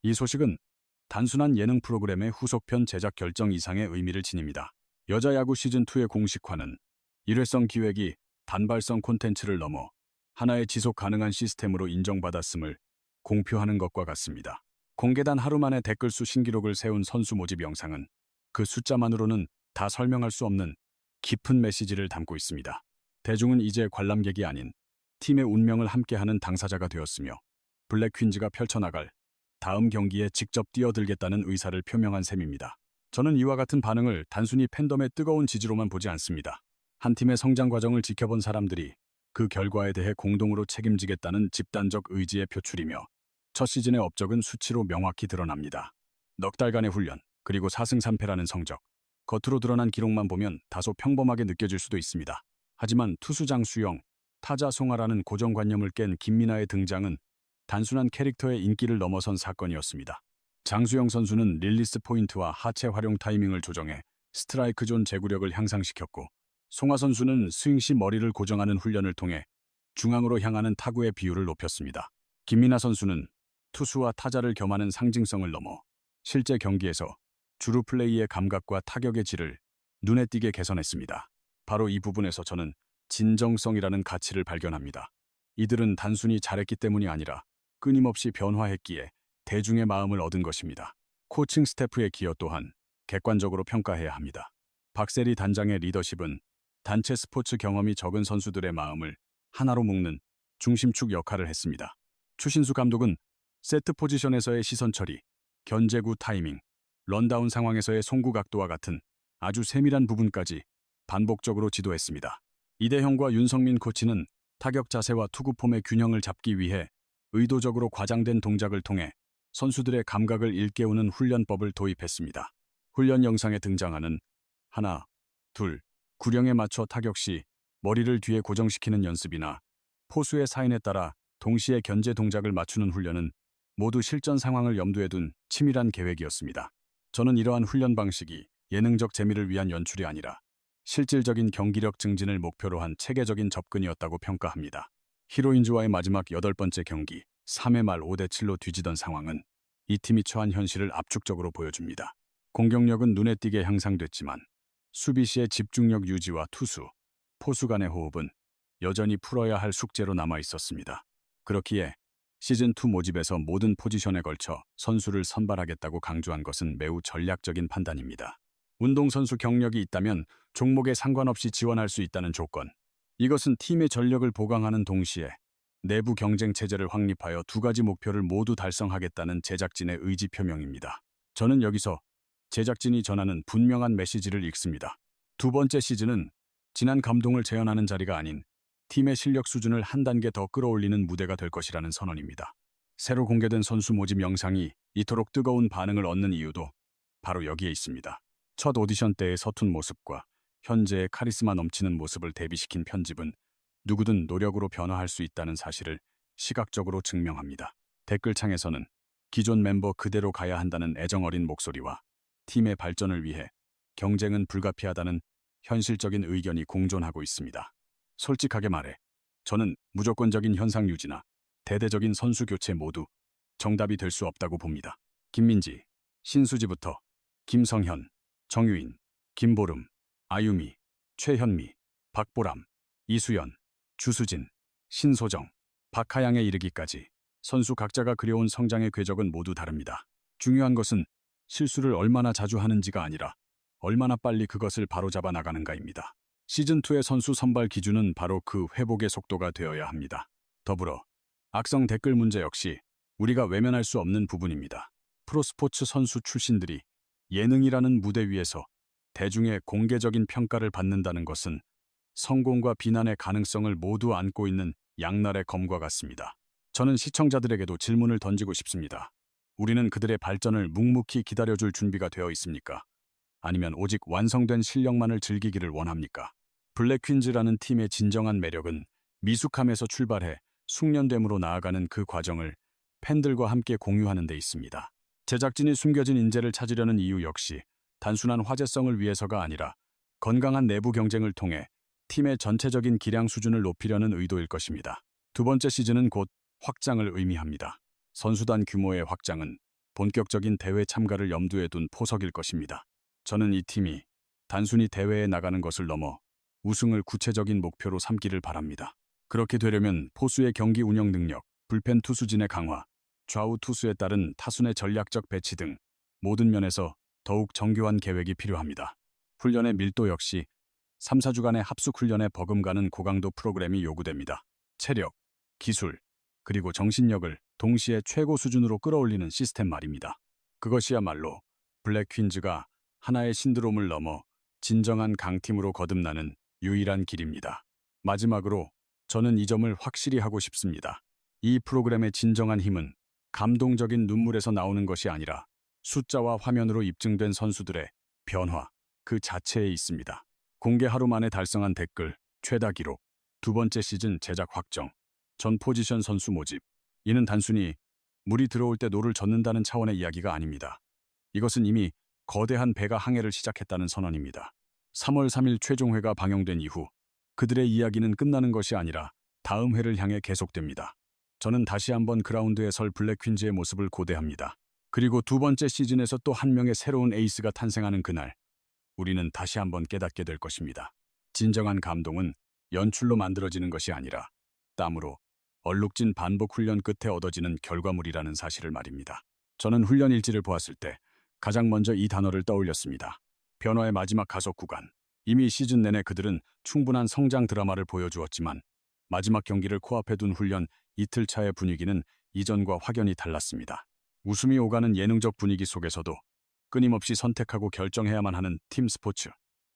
이 소식은 단순한 예능 프로그램의 후속편 제작 결정 이상의 의미를 지닙니다. 여자야구 시즌2의 공식화는 일회성 기획이 단발성 콘텐츠를 넘어 하나의 지속 가능한 시스템으로 인정받았음을 공표하는 것과 같습니다. 공개단 하루 만에 댓글수 신기록을 세운 선수 모집 영상은 그 숫자만으로는 다 설명할 수 없는 깊은 메시지를 담고 있습니다. 대중은 이제 관람객이 아닌 팀의 운명을 함께하는 당사자가 되었으며 블랙 퀸즈가 펼쳐나갈 다음 경기에 직접 뛰어들겠다는 의사를 표명한 셈입니다. 저는 이와 같은 반응을 단순히 팬덤의 뜨거운 지지로만 보지 않습니다. 한 팀의 성장 과정을 지켜본 사람들이 그 결과에 대해 공동으로 책임지겠다는 집단적 의지의 표출이며 첫 시즌의 업적은 수치로 명확히 드러납니다. 넉 달간의 훈련, 그리고 4승 3패라는 성적. 겉으로 드러난 기록만 보면 다소 평범하게 느껴질 수도 있습니다. 하지만 투수 장수영, 타자 송아라는 고정관념을 깬 김민아의 등장은 단순한 캐릭터의 인기를 넘어선 사건이었습니다. 장수영 선수는 릴리스 포인트와 하체 활용 타이밍을 조정해 스트라이크 존 제구력을 향상시켰고, 송아 선수는 스윙 시 머리를 고정하는 훈련을 통해 중앙으로 향하는 타구의 비율을 높였습니다. 김민아 선수는 투수와 타자를 겸하는 상징성을 넘어 실제 경기에서 주루 플레이의 감각과 타격의 질을 눈에 띄게 개선했습니다. 바로 이 부분에서 저는 진정성이라는 가치를 발견합니다. 이들은 단순히 잘했기 때문이 아니라 끊임없이 변화했기에 대중의 마음을 얻은 것입니다. 코칭 스태프의 기여 또한 객관적으로 평가해야 합니다. 박세리 단장의 리더십은 단체 스포츠 경험이 적은 선수들의 마음을 하나로 묶는 중심축 역할을 했습니다. 추신수 감독은 세트 포지션에서의 시선 처리, 견제구 타이밍, 런다운 상황에서의 송구 각도와 같은 아주 세밀한 부분까지 반복적으로 지도했습니다. 이대형과 윤성민 코치는 타격 자세와 투구 폼의 균형을 잡기 위해 의도적으로 과장된 동작을 통해 선수들의 감각을 일깨우는 훈련법을 도입했습니다. 훈련 영상에 등장하는 하나, 둘, 구령에 맞춰 타격 시 머리를 뒤에 고정시키는 연습이나 포수의 사인에 따라 동시에 견제 동작을 맞추는 훈련은 모두 실전 상황을 염두에 둔 치밀한 계획이었습니다. 저는 이러한 훈련 방식이 예능적 재미를 위한 연출이 아니라 실질적인 경기력 증진을 목표로 한 체계적인 접근이었다고 평가합니다. 히로인즈와의 마지막 8번째 경기, 3회 말 5대7로 뒤지던 상황은 이 팀이 처한 현실을 압축적으로 보여줍니다. 공격력은 눈에 띄게 향상됐지만 수비 시의 집중력 유지와 투수, 포수 간의 호흡은 여전히 풀어야 할 숙제로 남아 있었습니다. 그렇기에 시즌2 모집에서 모든 포지션에 걸쳐 선수를 선발하겠다고 강조한 것은 매우 전략적인 판단입니다. 운동선수 경력이 있다면 종목에 상관없이 지원할 수 있다는 조건. 이것은 팀의 전력을 보강하는 동시에 내부 경쟁 체제를 확립하여 두 가지 목표를 모두 달성하겠다는 제작진의 의지 표명입니다. 저는 여기서 제작진이 전하는 분명한 메시지를 읽습니다. 두 번째 시즌은 지난 감동을 재현하는 자리가 아닌 팀의 실력 수준을 한 단계 더 끌어올리는 무대가 될 것이라는 선언입니다. 새로 공개된 선수 모집 영상이 이토록 뜨거운 반응을 얻는 이유도 바로 여기에 있습니다. 첫 오디션 때의 서툰 모습과 현재의 카리스마 넘치는 모습을 대비시킨 편집은 누구든 노력으로 변화할 수 있다는 사실을 시각적으로 증명합니다. 댓글창에서는 기존 멤버 그대로 가야 한다는 애정어린 목소리와 팀의 발전을 위해 경쟁은 불가피하다는 현실적인 의견이 공존하고 있습니다. 솔직하게 말해, 저는 무조건적인 현상 유지나 대대적인 선수 교체 모두 정답이 될 수 없다고 봅니다. 김민지, 신수지부터 김성현, 정유인, 김보름, 아유미, 최현미, 박보람, 이수연, 주수진, 신소정, 박하양에 이르기까지 선수 각자가 그려온 성장의 궤적은 모두 다릅니다. 중요한 것은 실수를 얼마나 자주 하는지가 아니라 얼마나 빨리 그것을 바로잡아 나가는가입니다. 시즌2의 선수 선발 기준은 바로 그 회복의 속도가 되어야 합니다. 더불어 악성 댓글 문제 역시 우리가 외면할 수 없는 부분입니다. 프로스포츠 선수 출신들이 예능이라는 무대 위에서 대중의 공개적인 평가를 받는다는 것은 성공과 비난의 가능성을 모두 안고 있는 양날의 검과 같습니다. 저는 시청자들에게도 질문을 던지고 싶습니다. 우리는 그들의 발전을 묵묵히 기다려줄 준비가 되어 있습니까? 아니면 오직 완성된 실력만을 즐기기를 원합니까? 블랙퀸즈라는 팀의 진정한 매력은 미숙함에서 출발해 숙련됨으로 나아가는 그 과정을 팬들과 함께 공유하는 데 있습니다. 제작진이 숨겨진 인재를 찾으려는 이유 역시 단순한 화제성을 위해서가 아니라 건강한 내부 경쟁을 통해 팀의 전체적인 기량 수준을 높이려는 의도일 것입니다. 두 번째 시즌은 곧 확장을 의미합니다. 선수단 규모의 확장은 본격적인 대회 참가를 염두에 둔 포석일 것입니다. 저는 이 팀이 단순히 대회에 나가는 것을 넘어 우승을 구체적인 목표로 삼기를 바랍니다. 그렇게 되려면 포수의 경기 운영 능력, 불펜 투수진의 강화, 좌우 투수에 따른 타순의 전략적 배치 등 모든 면에서 더욱 정교한 계획이 필요합니다. 훈련의 밀도 역시 3, 4주간의 합숙 훈련에 버금가는 고강도 프로그램이 요구됩니다. 체력, 기술, 그리고 정신력을 동시에 최고 수준으로 끌어올리는 시스템 말입니다. 그것이야말로 블랙 퀸즈가 하나의 신드롬을 넘어 진정한 강팀으로 거듭나는 유일한 길입니다. 마지막으로 저는 이 점을 확실히 하고 싶습니다. 이 프로그램의 진정한 힘은 감동적인 눈물에서 나오는 것이 아니라 숫자와 화면으로 입증된 선수들의 변화 그 자체에 있습니다. 공개 하루 만에 달성한 댓글, 최다 기록, 두 번째 시즌 제작 확정, 전 포지션 선수 모집. 이는 단순히 물이 들어올 때 노를 젓는다는 차원의 이야기가 아닙니다. 이것은 이미 거대한 배가 항해를 시작했다는 선언입니다. 3월 3일 최종회가 방영된 이후 그들의 이야기는 끝나는 것이 아니라 다음 회를 향해 계속됩니다. 저는 다시 한번 그라운드에 설 블랙 퀸즈의 모습을 고대합니다. 그리고 두 번째 시즌에서 또 한 명의 새로운 에이스가 탄생하는 그날, 우리는 다시 한번 깨닫게 될 것입니다. 진정한 감동은 연출로 만들어지는 것이 아니라 땀으로 얼룩진 반복 훈련 끝에 얻어지는 결과물이라는 사실을 말입니다. 저는 훈련 일지를 보았을 때 가장 먼저 이 단어를 떠올렸습니다. 변화의 마지막 가속 구간. 이미 시즌 내내 그들은 충분한 성장 드라마를 보여주었지만 마지막 경기를 코앞에 둔 훈련 이틀 차의 분위기는 이전과 확연히 달랐습니다. 웃음이 오가는 예능적 분위기 속에서도 끊임없이 선택하고 결정해야만 하는 팀 스포츠.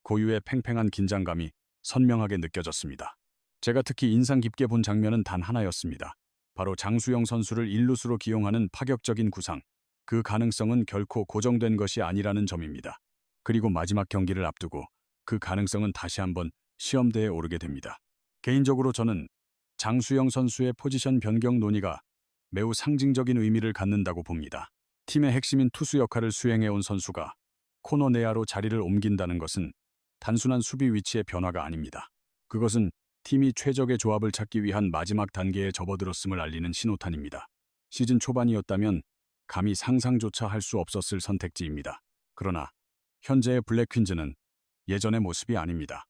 고유의 팽팽한 긴장감이 선명하게 느껴졌습니다. 제가 특히 인상 깊게 본 장면은 단 하나였습니다. 바로 장수영 선수를 일루수로 기용하는 파격적인 구상. 그 가능성은 결코 고정된 것이 아니라는 점입니다. 그리고 마지막 경기를 앞두고 그 가능성은 다시 한번 시험대에 오르게 됩니다. 개인적으로 저는 장수영 선수의 포지션 변경 논의가 매우 상징적인 의미를 갖는다고 봅니다. 팀의 핵심인 투수 역할을 수행해온 선수가 코너 내야로 자리를 옮긴다는 것은 단순한 수비 위치의 변화가 아닙니다. 그것은 팀이 최적의 조합을 찾기 위한 마지막 단계에 접어들었음을 알리는 신호탄입니다. 시즌 초반이었다면 감히 상상조차 할 수 없었을 선택지입니다. 그러나 현재의 블랙 퀸즈는 예전의 모습이 아닙니다.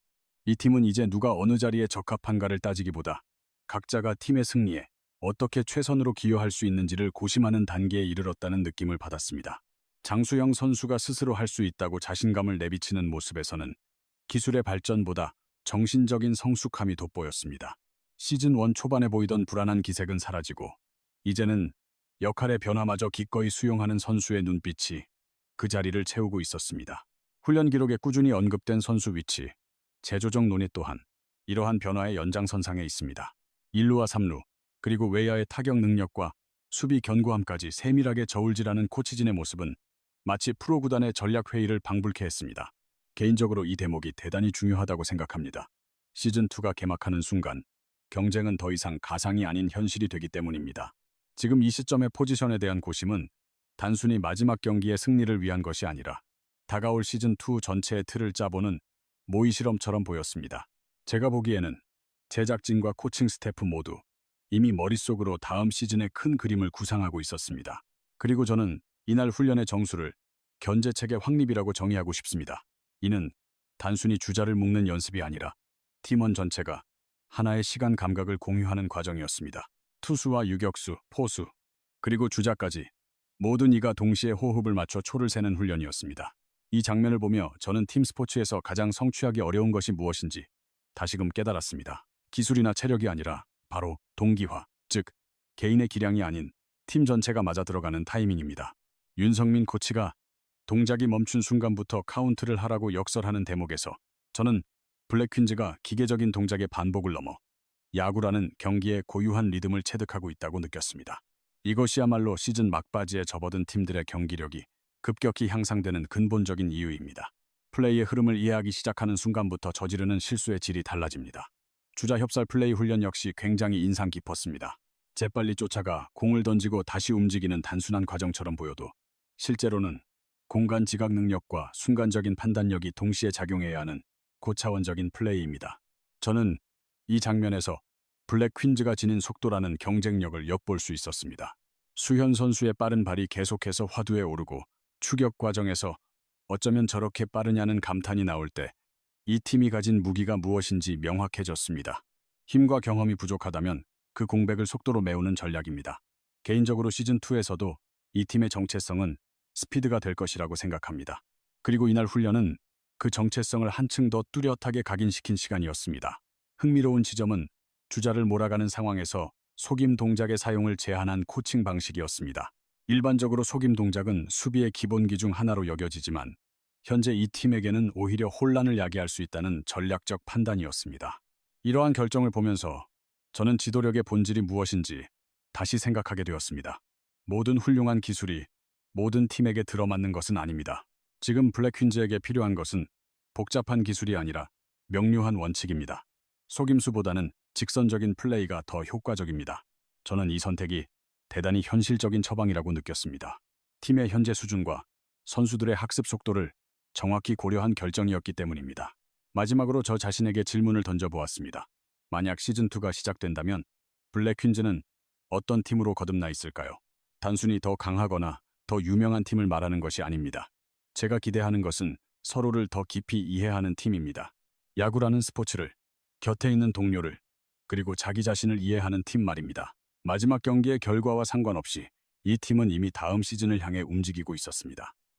이 팀은 이제 누가 어느 자리에 적합한가를 따지기보다 각자가 팀의 승리에 어떻게 최선으로 기여할 수 있는지를 고심하는 단계에 이르렀다는 느낌을 받았습니다. 장수영 선수가 스스로 할 수 있다고 자신감을 내비치는 모습에서는 기술의 발전보다 정신적인 성숙함이 돋보였습니다. 시즌 1 초반에 보이던 불안한 기색은 사라지고 이제는 역할의 변화마저 기꺼이 수용하는 선수의 눈빛이 그 자리를 채우고 있었습니다. 훈련 기록에 꾸준히 언급된 선수 위치, 재조정 논의 또한 이러한 변화의 연장선상에 있습니다. 1루와 3루, 그리고 외야의 타격 능력과 수비 견고함까지 세밀하게 저울질하는 코치진의 모습은 마치 프로구단의 전략회의를 방불케 했습니다. 개인적으로 이 대목이 대단히 중요하다고 생각합니다. 시즌2가 개막하는 순간 경쟁은 더 이상 가상이 아닌 현실이 되기 때문입니다. 지금 이 시점의 포지션에 대한 고심은 단순히 마지막 경기의 승리를 위한 것이 아니라 다가올 시즌2 전체의 틀을 짜보는 모의 실험처럼 보였습니다. 제가 보기에는 제작진과 코칭 스태프 모두 이미 머릿속으로 다음 시즌의 큰 그림을 구상하고 있었습니다. 그리고 저는 이날 훈련의 정수를 견제책의 확립이라고 정의하고 싶습니다. 이는 단순히 주자를 묶는 연습이 아니라 팀원 전체가 하나의 시간 감각을 공유하는 과정이었습니다. 투수와 유격수, 포수, 그리고 주자까지 모든 이가 동시에 호흡을 맞춰 초를 세는 훈련이었습니다. 이 장면을 보며 저는 팀 스포츠에서 가장 성취하기 어려운 것이 무엇인지 다시금 깨달았습니다. 기술이나 체력이 아니라 바로 동기화, 즉 개인의 기량이 아닌 팀 전체가 맞아 들어가는 타이밍입니다. 윤성민 코치가 동작이 멈춘 순간부터 카운트를 하라고 역설하는 대목에서 저는 블랙 퀸즈가 기계적인 동작의 반복을 넘어 야구라는 경기의 고유한 리듬을 체득하고 있다고 느꼈습니다. 이것이야말로 시즌 막바지에 접어든 팀들의 경기력이 급격히 향상되는 근본적인 이유입니다. 플레이의 흐름을 이해하기 시작하는 순간부터 저지르는 실수의 질이 달라집니다. 주자 협살 플레이 훈련 역시 굉장히 인상 깊었습니다. 재빨리 쫓아가 공을 던지고 다시 움직이는 단순한 과정처럼 보여도 실제로는 공간 지각 능력과 순간적인 판단력이 동시에 작용해야 하는 고차원적인 플레이입니다. 저는 이 장면에서 블랙 퀸즈가 지닌 속도라는 경쟁력을 엿볼 수 있었습니다. 수현 선수의 빠른 발이 계속해서 화두에 오르고 추격 과정에서 어쩌면 저렇게 빠르냐는 감탄이 나올 때 이 팀이 가진 무기가 무엇인지 명확해졌습니다. 힘과 경험이 부족하다면 그 공백을 속도로 메우는 전략입니다. 개인적으로 시즌2에서도 이 팀의 정체성은 스피드가 될 것이라고 생각합니다. 그리고 이날 훈련은 그 정체성을 한층 더 뚜렷하게 각인시킨 시간이었습니다. 흥미로운 지점은 주자를 몰아가는 상황에서 속임 동작의 사용을 제한한 코칭 방식이었습니다. 일반적으로 속임 동작은 수비의 기본기 중 하나로 여겨지지만 현재 이 팀에게는 오히려 혼란을 야기할 수 있다는 전략적 판단이었습니다. 이러한 결정을 보면서 저는 지도력의 본질이 무엇인지 다시 생각하게 되었습니다. 모든 훌륭한 기술이 모든 팀에게 들어맞는 것은 아닙니다. 지금 블랙퀸즈에게 필요한 것은 복잡한 기술이 아니라 명료한 원칙입니다. 속임수보다는 직선적인 플레이가 더 효과적입니다. 저는 이 선택이 대단히 현실적인 처방이라고 느꼈습니다. 팀의 현재 수준과 선수들의 학습 속도를 정확히 고려한 결정이었기 때문입니다. 마지막으로 저 자신에게 질문을 던져보았습니다. 만약 시즌2가 시작된다면 블랙퀸즈는 어떤 팀으로 거듭나 있을까요? 단순히 더 강하거나 더 유명한 팀을 말하는 것이 아닙니다. 제가 기대하는 것은 서로를 더 깊이 이해하는 팀입니다. 야구라는 스포츠를, 곁에 있는 동료를, 그리고 자기 자신을 이해하는 팀 말입니다. 마지막 경기의 결과와 상관없이 이 팀은 이미 다음 시즌을 향해 움직이고 있었습니다.